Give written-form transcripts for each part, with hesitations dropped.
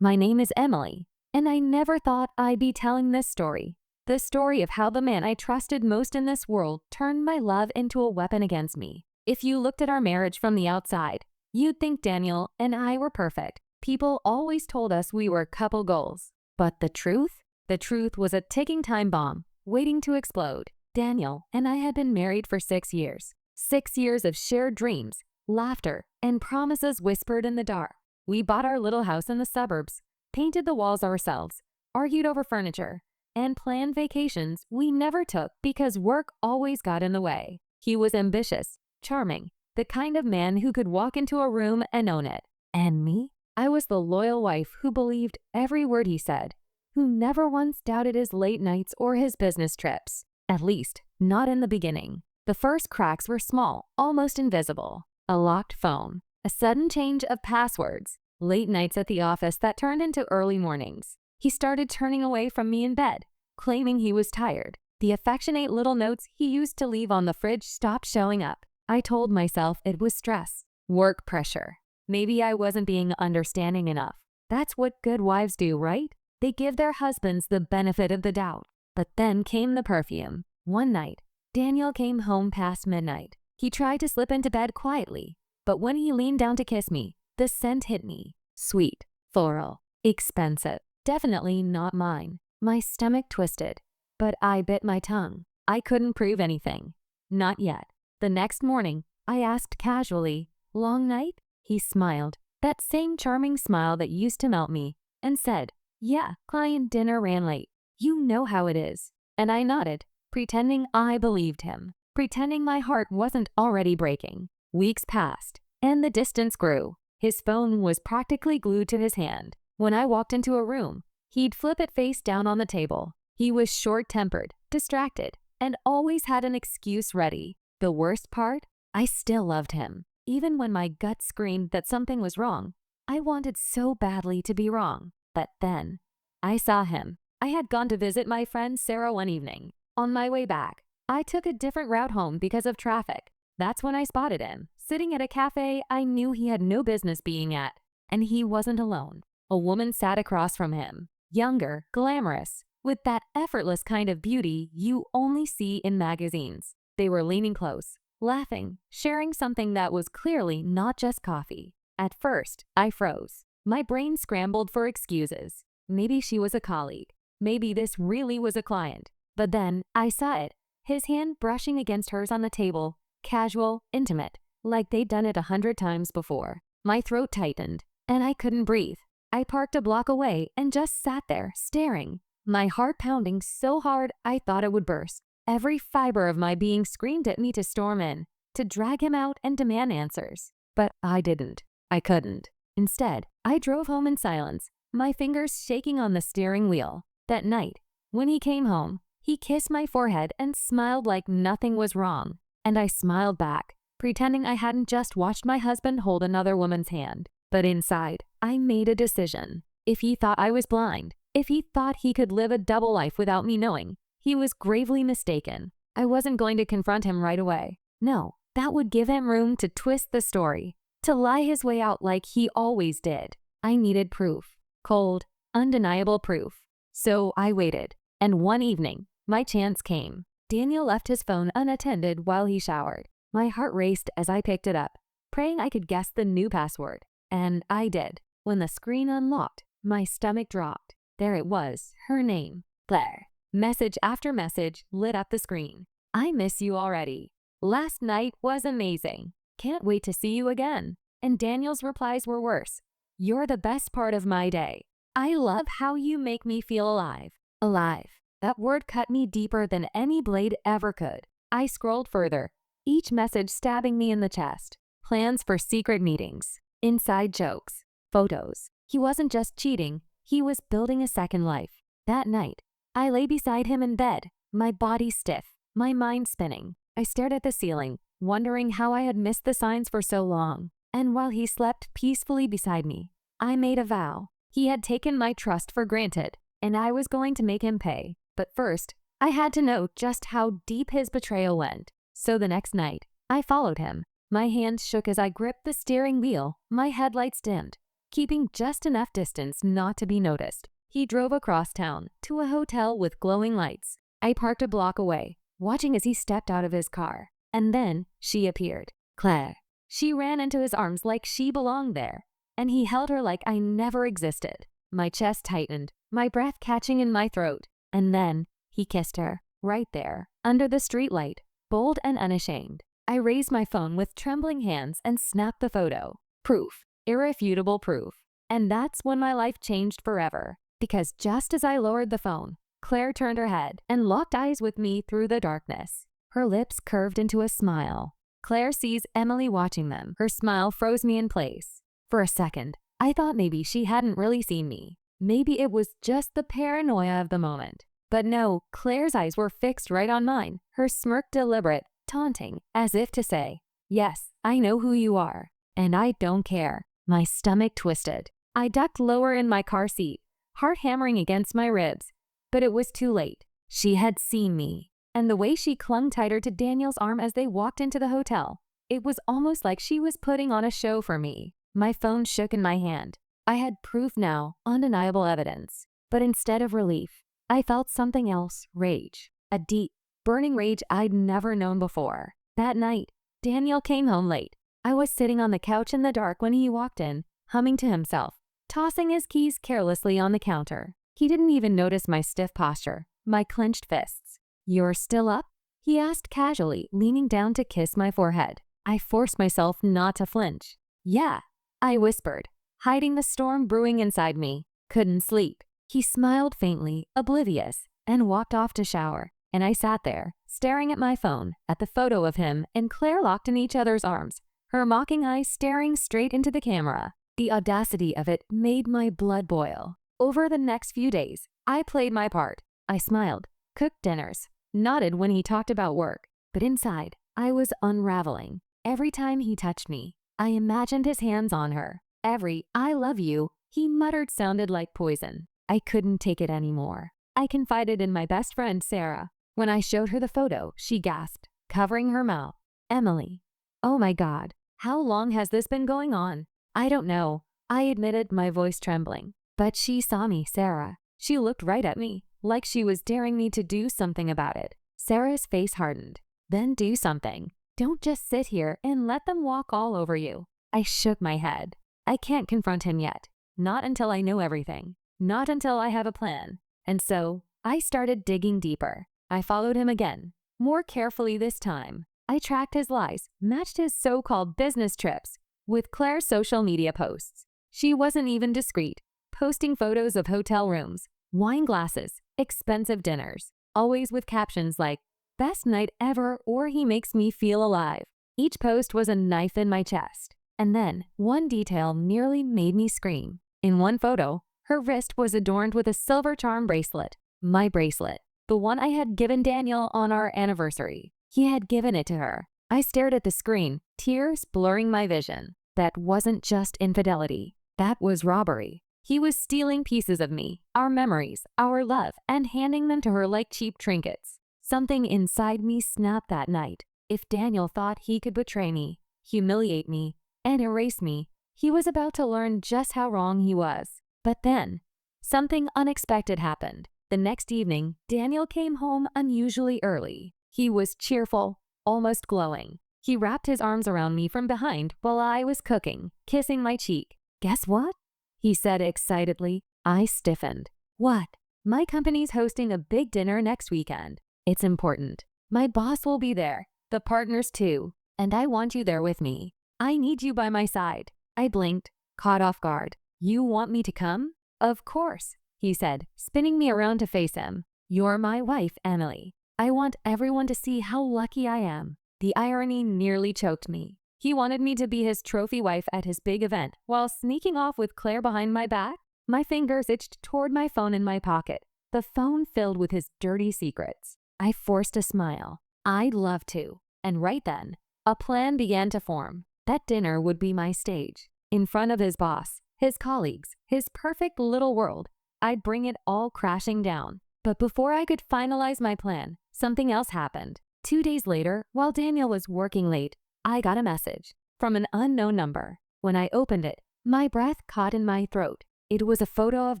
My name is Emily, and I never thought I'd be telling this story. The story of how the man I trusted most in this world turned my love into a weapon against me. If you looked at our marriage from the outside, you'd think Daniel and I were perfect. People always told us we were couple goals. But the truth? The truth was a ticking time bomb, waiting to explode. Daniel and I had been married for 6 years. 6 years of shared dreams, laughter, and promises whispered in the dark. We bought our little house in the suburbs, painted the walls ourselves, argued over furniture, and planned vacations we never took because work always got in the way. He was ambitious, charming, the kind of man who could walk into a room and own it. And me? I was the loyal wife who believed every word he said, who never once doubted his late nights or his business trips. At least, not in the beginning. The first cracks were small, almost invisible. A locked phone, a sudden change of passwords, late nights at the office that turned into early mornings. He started turning away from me in bed, claiming he was tired. The affectionate little notes he used to leave on the fridge stopped showing up. I told myself it was stress, work pressure. Maybe I wasn't being understanding enough. That's what good wives do, right? They give their husbands the benefit of the doubt. But then came the perfume. One night, Daniel came home past midnight. He tried to slip into bed quietly, but when he leaned down to kiss me, the scent hit me. Sweet, floral, expensive. Definitely not mine. My stomach twisted, but I bit my tongue. I couldn't prove anything. Not yet. The next morning, I asked casually, "Long night?" He smiled, that same charming smile that used to melt me, and said, "Yeah, client dinner ran late. You know how it is." And I nodded, pretending I believed him, pretending my heart wasn't already breaking. Weeks passed, and the distance grew. His phone was practically glued to his hand. When I walked into a room, he'd flip it face down on the table. He was short-tempered, distracted, and always had an excuse ready. The worst part? I still loved him. Even when my gut screamed that something was wrong, I wanted so badly to be wrong. But then, I saw him. I had gone to visit my friend Sarah one evening. On my way back, I took a different route home because of traffic. That's when I spotted him, sitting at a cafe I knew he had no business being at. And he wasn't alone. A woman sat across from him, younger, glamorous, with that effortless kind of beauty you only see in magazines. They were leaning close, laughing, sharing something that was clearly not just coffee. At first, I froze. My brain scrambled for excuses. Maybe she was a colleague. Maybe this really was a client. But then I saw it, his hand brushing against hers on the table, casual, intimate, like they'd done it 100 times before. My throat tightened, and I couldn't breathe. I parked a block away and just sat there, staring, my heart pounding so hard I thought it would burst. Every fiber of my being screamed at me to storm in, to drag him out and demand answers. But I didn't. I couldn't. Instead, I drove home in silence, my fingers shaking on the steering wheel. That night, when he came home, he kissed my forehead and smiled like nothing was wrong. And I smiled back, pretending I hadn't just watched my husband hold another woman's hand. But inside, I made a decision. If he thought I was blind, if he thought he could live a double life without me knowing, he was gravely mistaken. I wasn't going to confront him right away. No, that would give him room to twist the story, to lie his way out like he always did. I needed proof. Cold, undeniable proof. So I waited. And one evening, my chance came. Daniel left his phone unattended while he showered. My heart raced as I picked it up, praying I could guess the new password. And I did. When the screen unlocked, my stomach dropped. There it was, her name, Claire. Message after message lit up the screen. "I miss you already. Last night was amazing. Can't wait to see you again." And Daniel's replies were worse. "You're the best part of my day. I love how you make me feel alive." Alive. That word cut me deeper than any blade ever could. I scrolled further, each message stabbing me in the chest. Plans for secret meetings, inside jokes, photos. He wasn't just cheating, he was building a second life. That night, I lay beside him in bed, my body stiff, my mind spinning. I stared at the ceiling, wondering how I had missed the signs for so long. And while he slept peacefully beside me, I made a vow. He had taken my trust for granted, and I was going to make him pay. But first, I had to know just how deep his betrayal went. So the next night, I followed him. My hands shook as I gripped the steering wheel, my headlights dimmed. keeping just enough distance not to be noticed. He drove across town to a hotel with glowing lights. I parked a block away, watching as he stepped out of his car. And then she appeared. Claire. She ran into his arms like she belonged there, and he held her like I never existed. My chest tightened, my breath catching in my throat. And then he kissed her, right there, under the streetlight, bold and unashamed. I raised my phone with trembling hands and snapped the photo. Proof. Irrefutable proof. And that's when my life changed forever. Because just as I lowered the phone, Claire turned her head and locked eyes with me through the darkness. Her lips curved into a smile. Claire sees Emily watching them. Her smile froze me in place. For a second, I thought maybe she hadn't really seen me. Maybe it was just the paranoia of the moment. But no, Claire's eyes were fixed right on mine, her smirk deliberate, taunting, as if to say, "Yes, I know who you are, and I don't care." My stomach twisted. I ducked lower in my car seat, heart hammering against my ribs. But it was too late. She had seen me. And the way she clung tighter to Daniel's arm as they walked into the hotel, it was almost like she was putting on a show for me. My phone shook in my hand. I had proof now, undeniable evidence. But instead of relief, I felt something else, rage. A deep, burning rage I'd never known before. That night, Daniel came home late. I was sitting on the couch in the dark when he walked in, humming to himself, tossing his keys carelessly on the counter. He didn't even notice my stiff posture, my clenched fists. "You're still up?" he asked casually, leaning down to kiss my forehead. I forced myself not to flinch. "Yeah," I whispered, hiding the storm brewing inside me. Couldn't sleep. He smiled faintly, oblivious, and walked off to shower. And I sat there, staring at my phone, at the photo of him and Claire locked in each other's arms, her mocking eyes staring straight into the camera. The audacity of it made my blood boil. Over the next few days, I played my part. I smiled, cooked dinners, nodded when he talked about work. But inside, I was unraveling. Every time he touched me, I imagined his hands on her. Every "I love you" he muttered sounded like poison. I couldn't take it anymore. I confided in my best friend, Sarah. When I showed her the photo, she gasped, covering her mouth. "Emily, oh my God, how long has this been going on?" "I don't know," I admitted, my voice trembling. But she saw me, Sarah. She looked right at me, like she was daring me to do something about it. Sarah's face hardened. "Then do something. Don't just sit here and let them walk all over you." I shook my head. I can't confront him yet. Not until I know everything. Not until I have a plan. And so, I started digging deeper. I followed him again, more carefully this time. I tracked his lies, matched his so-called business trips with Claire's social media posts. She wasn't even discreet, posting photos of hotel rooms, wine glasses, expensive dinners, always with captions like, "Best night ever" or "He makes me feel alive." Each post was a knife in my chest. And then, one detail nearly made me scream. In one photo, her wrist was adorned with a silver charm bracelet. My bracelet. The one I had given Daniel on our anniversary. He had given it to her. I stared at the screen, tears blurring my vision. That wasn't just infidelity. That was robbery. He was stealing pieces of me, our memories, our love, and handing them to her like cheap trinkets. Something inside me snapped that night. If Daniel thought he could betray me, humiliate me, and erase me, he was about to learn just how wrong he was. But then, something unexpected happened. The next evening, Daniel came home unusually early. He was cheerful, almost glowing. He wrapped his arms around me from behind while I was cooking, kissing my cheek. "Guess what?" he said excitedly. I stiffened. "What?" "My company's hosting a big dinner next weekend. It's important. My boss will be there, the partners too, and I want you there with me. I need you by my side." I blinked, caught off guard. "You want me to come?" "Of course," he said, spinning me around to face him. "You're my wife, Emily. I want everyone to see how lucky I am." The irony nearly choked me. He wanted me to be his trophy wife at his big event while sneaking off with Claire behind my back? My fingers itched toward my phone in my pocket, the phone filled with his dirty secrets. I forced a smile. I'd love to. And right then, a plan began to form. That dinner would be my stage. In front of his boss, his colleagues, his perfect little world, I'd bring it all crashing down. But before I could finalize my plan, something else happened. 2 days later, while Daniel was working late, I got a message from an unknown number. When I opened it, My breath caught in my throat. It was a photo of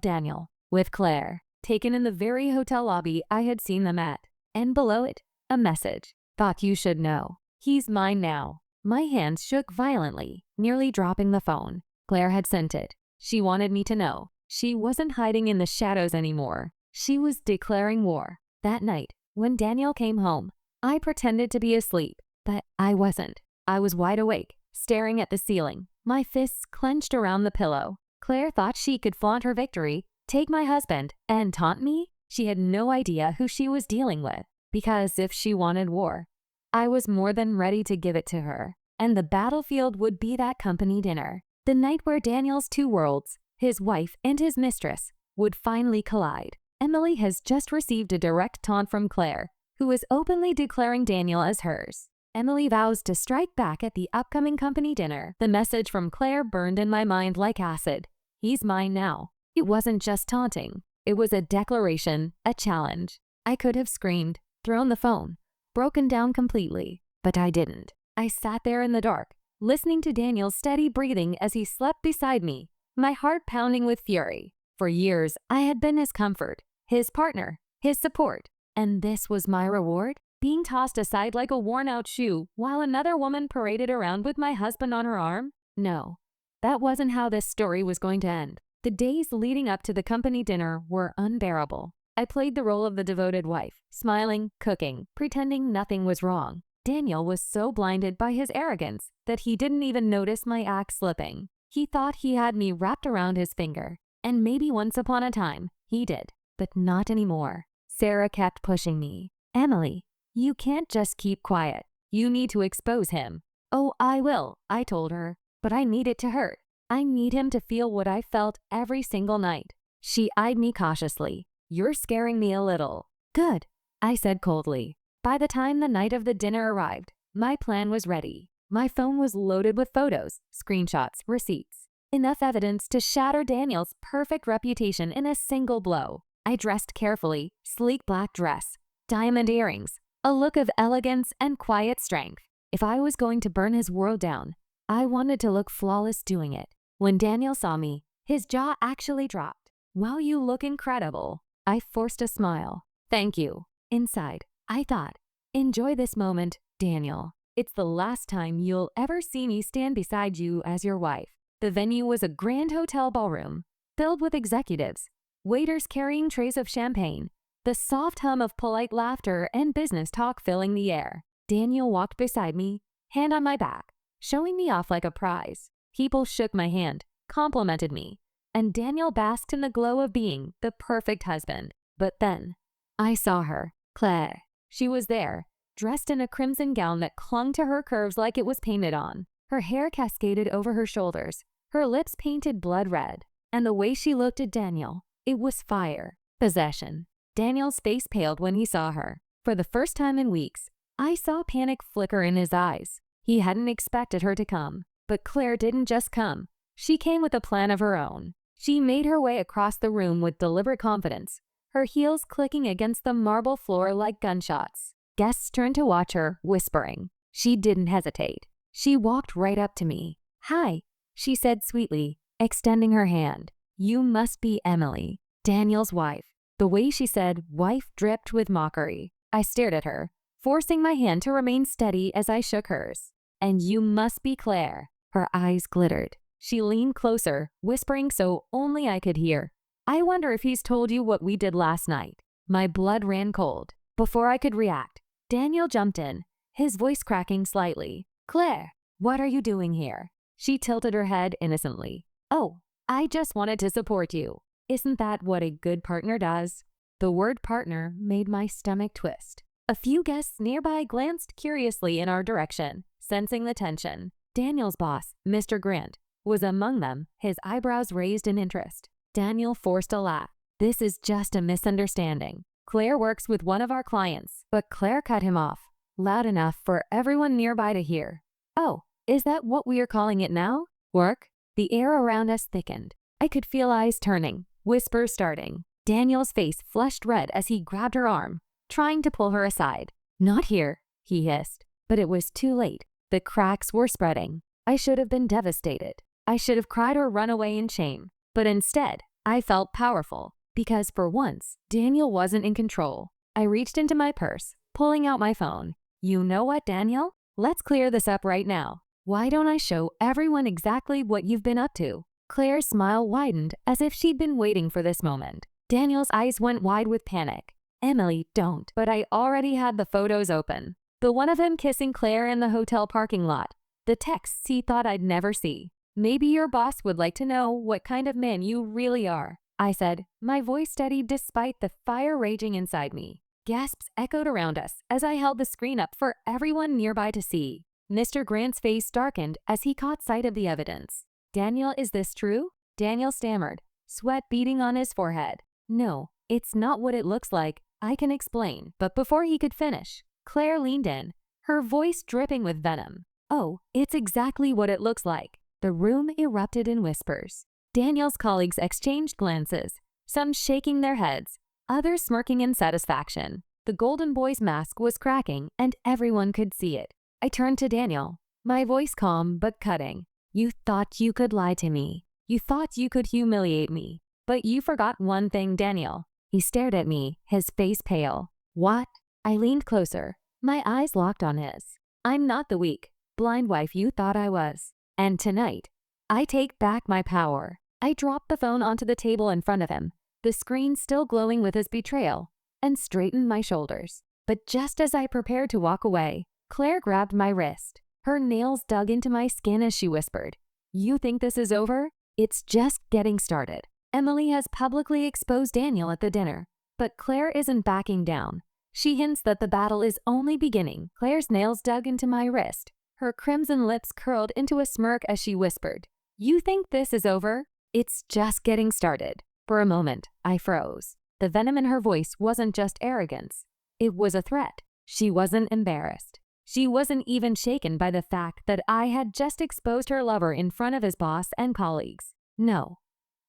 Daniel with Claire, taken in the very hotel lobby I had seen them at. And below it, a message. Thought you should know. He's mine now. My hands shook violently, nearly dropping the phone. Claire had sent it. She wanted me to know. She wasn't hiding in the shadows anymore. She was declaring war. That night, when Daniel came home, I pretended to be asleep, but I wasn't. I was wide awake, staring at the ceiling, my fists clenched around the pillow. Claire thought she could flaunt her victory, take my husband, and taunt me? She had no idea who she was dealing with, because if she wanted war, I was more than ready to give it to her. And the battlefield would be that company dinner, the night where Daniel's two worlds, his wife and his mistress, would finally collide. Emily has just received a direct taunt from Claire, who is openly declaring Daniel as hers. Emily vows to strike back at the upcoming company dinner. The message from Claire burned in my mind like acid. He's mine now. It wasn't just taunting. It was a declaration, a challenge. I could have screamed, thrown the phone, broken down completely, but I didn't. I sat there in the dark, listening to Daniel's steady breathing as he slept beside me, my heart pounding with fury. For years, I had been his comfort, his partner, his support, and this was my reward? Being tossed aside like a worn-out shoe while another woman paraded around with my husband on her arm? No, that wasn't how this story was going to end. The days leading up to the company dinner were unbearable. I played the role of the devoted wife, smiling, cooking, pretending nothing was wrong. Daniel was so blinded by his arrogance that he didn't even notice my axe slipping. He thought he had me wrapped around his finger, and maybe once upon a time, he did, but not anymore. Sarah kept pushing me. Emily, you can't just keep quiet. You need to expose him. Oh, I will, I told her, but I need it to hurt. I need him to feel what I felt every single night. She eyed me cautiously. You're scaring me a little. Good, I said coldly. By the time the night of the dinner arrived, my plan was ready. My phone was loaded with photos, screenshots, receipts. Enough evidence to shatter Daniel's perfect reputation in a single blow. I dressed carefully, sleek black dress, diamond earrings, a look of elegance and quiet strength. If I was going to burn his world down, I wanted to look flawless doing it. When Daniel saw me, his jaw actually dropped. Wow, you look incredible. I forced a smile. Thank you. Inside, I thought, enjoy this moment, Daniel. It's the last time you'll ever see me stand beside you as your wife. The venue was a grand hotel ballroom, filled with executives, waiters carrying trays of champagne, the soft hum of polite laughter and business talk filling the air. Daniel walked beside me, hand on my back, showing me off like a prize. People shook my hand, complimented me, and Daniel basked in the glow of being the perfect husband. But then, I saw her, Claire. She was there, dressed in a crimson gown that clung to her curves like it was painted on. Her hair cascaded over her shoulders, her lips painted blood red, and the way she looked at Daniel, it was fire, possession. Daniel's face paled when he saw her. For the first time in weeks, I saw panic flicker in his eyes. He hadn't expected her to come, but Claire didn't just come. She came with a plan of her own. She made her way across the room with deliberate confidence, her heels clicking against the marble floor like gunshots. Guests turned to watch her, whispering. She didn't hesitate. She walked right up to me. Hi, she said sweetly, extending her hand. You must be Emily, Daniel's wife. The way she said wife dripped with mockery. I stared at her, forcing my hand to remain steady as I shook hers. And you must be Claire. Her eyes glittered. She leaned closer, whispering so only I could hear. I wonder if he's told you what we did last night. My blood ran cold. Before I could react, Daniel jumped in, his voice cracking slightly. Claire, what are you doing here? She tilted her head innocently. Oh, I just wanted to support you. Isn't that what a good partner does? The word partner made my stomach twist. A few guests nearby glanced curiously in our direction, sensing the tension. Daniel's boss, Mr. Grant, was among them, his eyebrows raised in interest. Daniel forced a laugh. This is just a misunderstanding. Claire works with one of our clients, but Claire cut him off, loud enough for everyone nearby to hear. Oh, is that what we are calling it now? Work? The air around us thickened. I could feel eyes turning, whispers starting. Daniel's face flushed red as he grabbed her arm, trying to pull her aside. Not here, he hissed. But it was too late. The cracks were spreading. I should have been devastated. I should have cried or run away in shame. But instead, I felt powerful. Because for once, Daniel wasn't in control. I reached into my purse, pulling out my phone. You know what, Daniel? Let's clear this up right now. Why don't I show everyone exactly what you've been up to? Claire's smile widened as if she'd been waiting for this moment. Daniel's eyes went wide with panic. Emily, don't. But I already had the photos open. The one of him kissing Claire in the hotel parking lot. The texts he thought I'd never see. Maybe your boss would like to know what kind of man you really are, I said, my voice steady despite the fire raging inside me. Gasps echoed around us as I held the screen up for everyone nearby to see. Mr. Grant's face darkened as he caught sight of the evidence. Daniel, is this true? Daniel stammered, sweat beading on his forehead. No, it's not what it looks like. I can explain. But before he could finish, Claire leaned in, her voice dripping with venom. Oh, it's exactly what it looks like. The room erupted in whispers. Daniel's colleagues exchanged glances, some shaking their heads, others smirking in satisfaction. The golden boy's mask was cracking, and everyone could see it. I turned to Daniel, my voice calm but cutting. You thought you could lie to me. You thought you could humiliate me. But you forgot one thing, Daniel. He stared at me, his face pale. What? I leaned closer, my eyes locked on his. I'm not the weak, blind wife you thought I was. And tonight, I take back my power. I dropped the phone onto the table in front of him, the screen still glowing with his betrayal, and straightened my shoulders. But just as I prepared to walk away, Claire grabbed my wrist. Her nails dug into my skin as she whispered, You think this is over? It's just getting started. Emily has publicly exposed Daniel at the dinner, but Claire isn't backing down. She hints that the battle is only beginning. Claire's nails dug into my wrist. Her crimson lips curled into a smirk as she whispered, You think this is over? It's just getting started. For a moment, I froze. The venom in her voice wasn't just arrogance. It was a threat. She wasn't embarrassed. She wasn't even shaken by the fact that I had just exposed her lover in front of his boss and colleagues. No.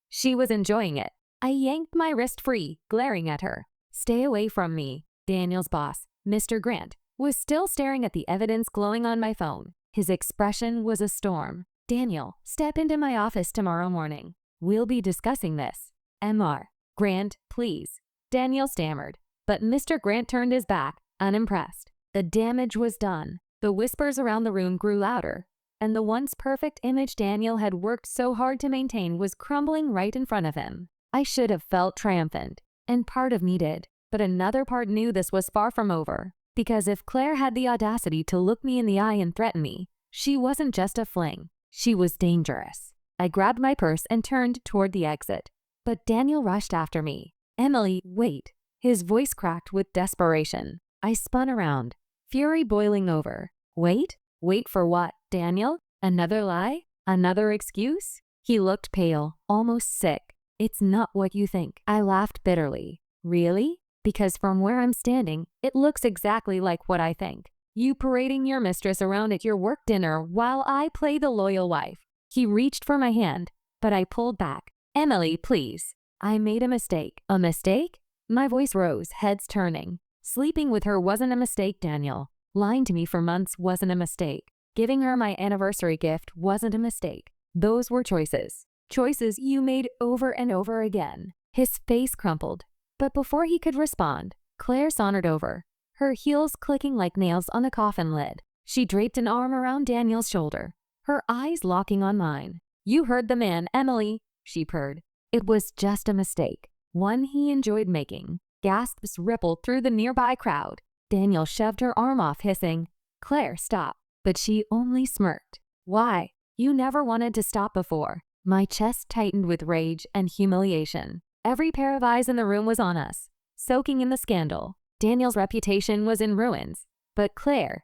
She was enjoying it. I yanked my wrist free, glaring at her. Stay away from me. Daniel's boss, Mr. Grant, was still staring at the evidence glowing on my phone. His expression was a storm. Daniel, step into my office tomorrow morning. We'll be discussing this. Mr. Grant, please. Daniel stammered, but Mr. Grant turned his back, unimpressed. The damage was done. The whispers around the room grew louder, and the once perfect image Daniel had worked so hard to maintain was crumbling right in front of him. I should have felt triumphant, and part of me did, but another part knew this was far from over. Because if Claire had the audacity to look me in the eye and threaten me, she wasn't just a fling. She was dangerous. I grabbed my purse and turned toward the exit, but Daniel rushed after me. Emily, wait. His voice cracked with desperation. I spun around, fury boiling over. Wait? Wait for what, Daniel? Another lie? Another excuse? He looked pale, almost sick. It's not what you think. I laughed bitterly. Really? Because from where I'm standing, it looks exactly like what I think. You parading your mistress around at your work dinner while I play the loyal wife. He reached for my hand, but I pulled back. Emily, please. I made a mistake. A mistake? My voice rose, heads turning. Sleeping with her wasn't a mistake, Daniel. Lying to me for months wasn't a mistake. Giving her my anniversary gift wasn't a mistake. Those were choices. Choices you made over and over again. His face crumpled. But before he could respond, Claire sauntered over, her heels clicking like nails on the coffin lid. She draped an arm around Daniel's shoulder, her eyes locking on mine. You heard the man, Emily, she purred. It was just a mistake, one he enjoyed making. Gasps rippled through the nearby crowd. Daniel shoved her arm off, hissing, Claire, stop. But she only smirked. Why? You never wanted to stop before. My chest tightened with rage and humiliation. Every pair of eyes in the room was on us, soaking in the scandal. Daniel's reputation was in ruins. But Claire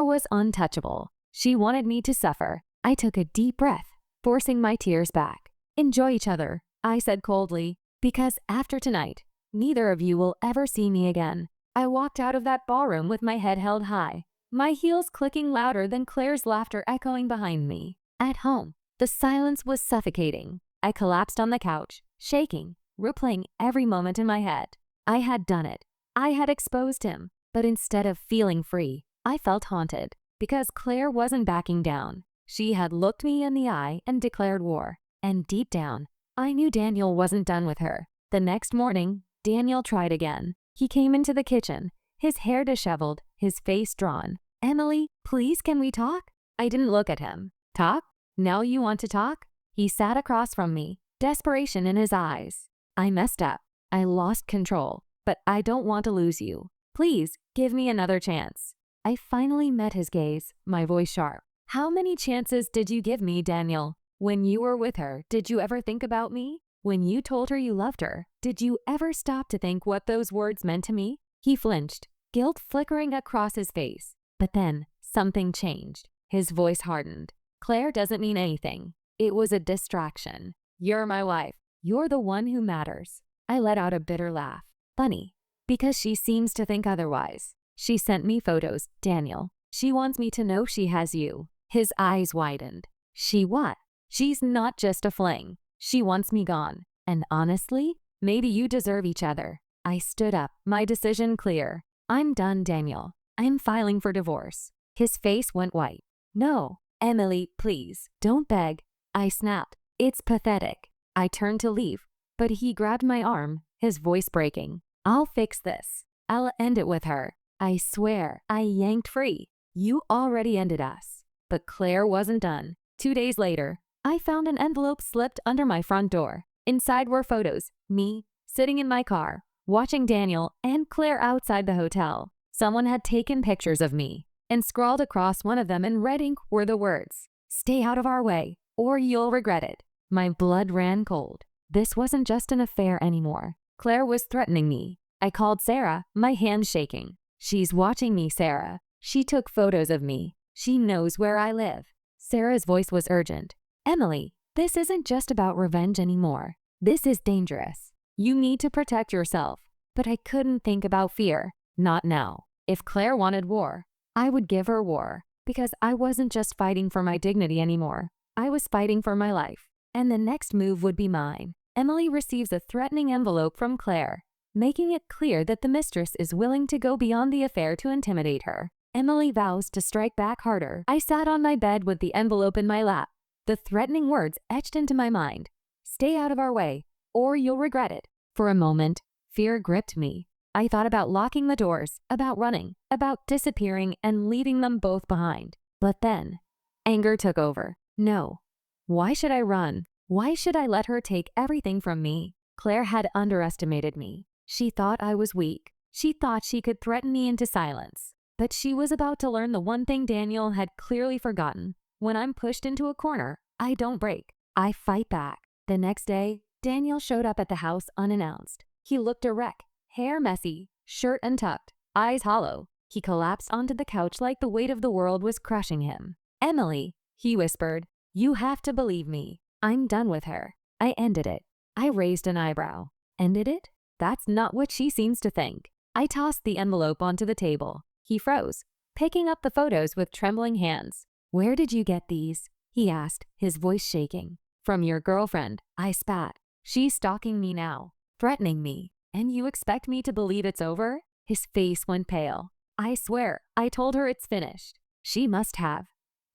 was untouchable. She wanted me to suffer. I took a deep breath, forcing my tears back. Enjoy each other, I said coldly, because after tonight, neither of you will ever see me again. I walked out of that ballroom with my head held high, my heels clicking louder than Claire's laughter echoing behind me. At home, the silence was suffocating. I collapsed on the couch, shaking, replaying every moment in my head. I had done it. I had exposed him. But instead of feeling free, I felt haunted. Because Claire wasn't backing down. She had looked me in the eye and declared war. And deep down, I knew Daniel wasn't done with her. The next morning, Daniel tried again. He came into the kitchen, his hair disheveled, his face drawn. "Emily, please can we talk?" I didn't look at him. "Talk? Now you want to talk?" He sat across from me, desperation in his eyes. "I messed up. I lost control, but I don't want to lose you. Please, give me another chance." I finally met his gaze, my voice sharp. "How many chances did you give me, Daniel? When you were with her, did you ever think about me? When you told her you loved her, did you ever stop to think what those words meant to me?" He flinched, guilt flickering across his face. But then, something changed. His voice hardened. "Claire doesn't mean anything. It was a distraction. You're my wife. You're the one who matters." I let out a bitter laugh. "Funny, because she seems to think otherwise. She sent me photos, Daniel. She wants me to know she has you." His eyes widened. "She what?" "She's not just a fling. She wants me gone. And honestly, maybe you deserve each other." I stood up, my decision clear. "I'm done, Daniel. I'm filing for divorce." His face went white. "No, Emily, please, don't beg." I snapped. "It's pathetic." I turned to leave, but he grabbed my arm, his voice breaking. "I'll fix this. I'll end it with her. I swear." I yanked free. "You already ended us." But Claire wasn't done. 2 days later, I found an envelope slipped under my front door. Inside were photos, me, sitting in my car, watching Daniel and Claire outside the hotel. Someone had taken pictures of me, and scrawled across one of them in red ink were the words, "Stay out of our way, or you'll regret it." My blood ran cold. This wasn't just an affair anymore. Claire was threatening me. I called Sarah, my hands shaking. "She's watching me, Sarah. She took photos of me. She knows where I live." Sarah's voice was urgent. "Emily, this isn't just about revenge anymore. This is dangerous. You need to protect yourself." But I couldn't think about fear. Not now. If Claire wanted war, I would give her war. Because I wasn't just fighting for my dignity anymore. I was fighting for my life. And the next move would be mine. Emily receives a threatening envelope from Claire, making it clear that the mistress is willing to go beyond the affair to intimidate her. Emily vows to strike back harder. I sat on my bed with the envelope in my lap. The threatening words etched into my mind. "Stay out of our way, or you'll regret it." For a moment, fear gripped me. I thought about locking the doors, about running, about disappearing and leaving them both behind. But then, anger took over. No. Why should I run? Why should I let her take everything from me? Claire had underestimated me. She thought I was weak. She thought she could threaten me into silence. But she was about to learn the one thing Daniel had clearly forgotten. When I'm pushed into a corner, I don't break. I fight back. The next day, Daniel showed up at the house unannounced. He looked a wreck, hair messy, shirt untucked, eyes hollow. He collapsed onto the couch like the weight of the world was crushing him. "Emily," he whispered, "you have to believe me. I'm done with her." I ended it. I raised an eyebrow. Ended it? That's not what she seems to think. I tossed the envelope onto the table. He froze, picking up the photos with trembling hands. "Where did you get these?" he asked, his voice shaking. "From your girlfriend," I spat. "She's stalking me now, threatening me. And you expect me to believe it's over?" His face went pale. "I swear, I told her it's finished." "She must have."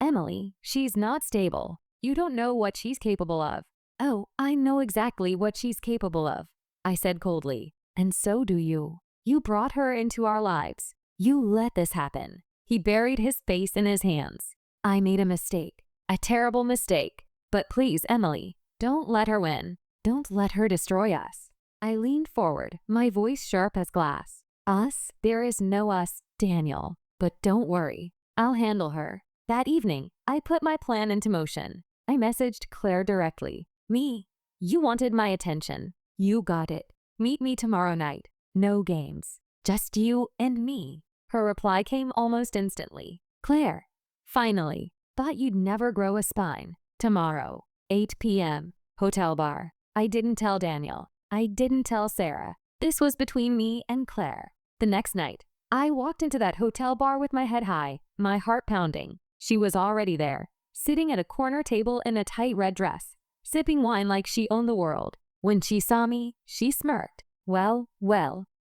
"Emily, she's not stable. You don't know what she's capable of." "Oh, I know exactly what she's capable of," I said coldly. "And so do you. You brought her into our lives. You let this happen." He buried his face in his hands. "I made a mistake. A terrible mistake. But please, Emily, don't let her win. Don't let her destroy us." I leaned forward, my voice sharp as glass. "Us? There is no us, Daniel. But don't worry. I'll handle her." That evening, I put my plan into motion. I messaged Claire directly. "Me. You wanted my attention. You got it. Meet me tomorrow night. No games. Just you and me." Her reply came almost instantly. "Claire, finally. Thought you'd never grow a spine. Tomorrow, 8 p.m., hotel bar." I didn't tell Daniel. I didn't tell Sarah. This was between me and Claire. The next night, I walked into that hotel bar with my head high, my heart pounding. She was already there, sitting at a corner table in a tight red dress, sipping wine like she owned the world. When she saw me, she smirked. Well,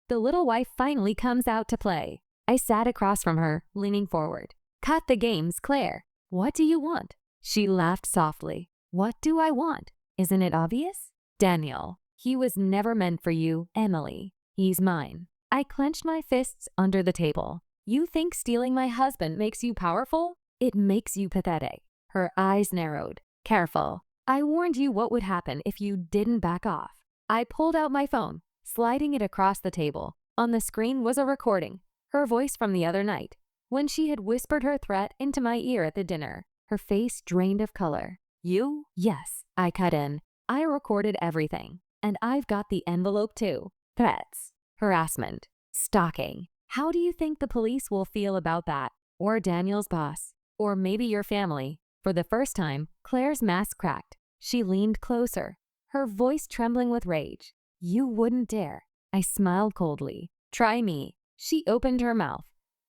the little wife finally comes out to play. I sat across from her, leaning forward. "Cut the games, Claire. What do you want?" She laughed softly. What do I want? Isn't it obvious? Daniel. He was never meant for you, Emily. He's mine. I clenched my fists under the table. You think stealing my husband makes you powerful? It makes you pathetic. Her eyes narrowed. Careful. I warned you what would happen if you didn't back off. I pulled out my phone, sliding it across the table. On the screen was a recording, her voice from the other night, when she had whispered her threat into my ear at the dinner. Her face drained of color. You? Yes, I cut in. I recorded everything. And I've got the envelope too. Threats. Harassment. Stalking. How do you think the police will feel about that? Or Daniel's boss? Or maybe your family? For the first time, Claire's mask cracked. She leaned closer, her voice trembling with rage. You wouldn't dare. I smiled coldly. Try me. She opened her mouth,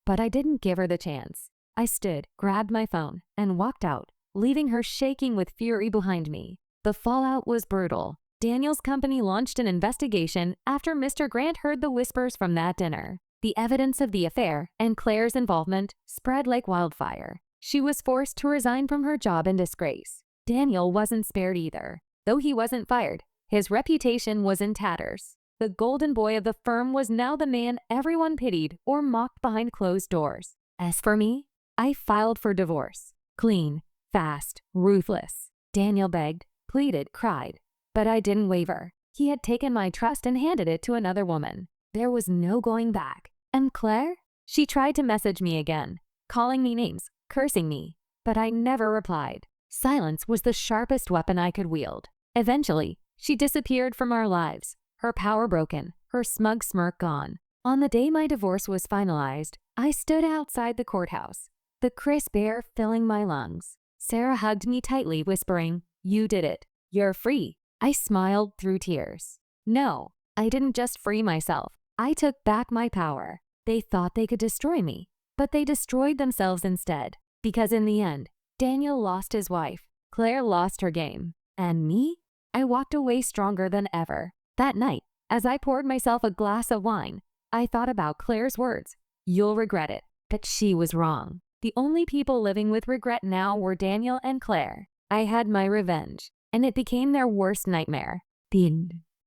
but I didn't give her the chance. I stood, grabbed my phone, and walked out, leaving her shaking with fury behind me. The fallout was brutal. Daniel's company launched an investigation after Mr. Grant heard the whispers from that dinner. The evidence of the affair and Claire's involvement spread like wildfire. She was forced to resign from her job in disgrace. Daniel wasn't spared either. Though he wasn't fired, his reputation was in tatters. The golden boy of the firm was now the man everyone pitied or mocked behind closed doors. As for me, I filed for divorce. Clean, fast, ruthless. Daniel begged, pleaded, cried. But I didn't waver. He had taken my trust and handed it to another woman. There was no going back. And Claire? She tried to message me again, calling me names, cursing me. But I never replied. Silence was the sharpest weapon I could wield. Eventually, she disappeared from our lives, her power broken, her smug smirk gone. On the day my divorce was finalized, I stood outside the courthouse, the crisp air filling my lungs. Sarah hugged me tightly, whispering, "You did it. You're free." I smiled through tears. No, I didn't just free myself. I took back my power. They thought they could destroy me, but they destroyed themselves instead. Because in the end, Daniel lost his wife, Claire lost her game. And me? I walked away stronger than ever. That night, as I poured myself a glass of wine, I thought about Claire's words. You'll regret it. But she was wrong. The only people living with regret now were Daniel and Claire. I had my revenge, and it became their worst nightmare. The end.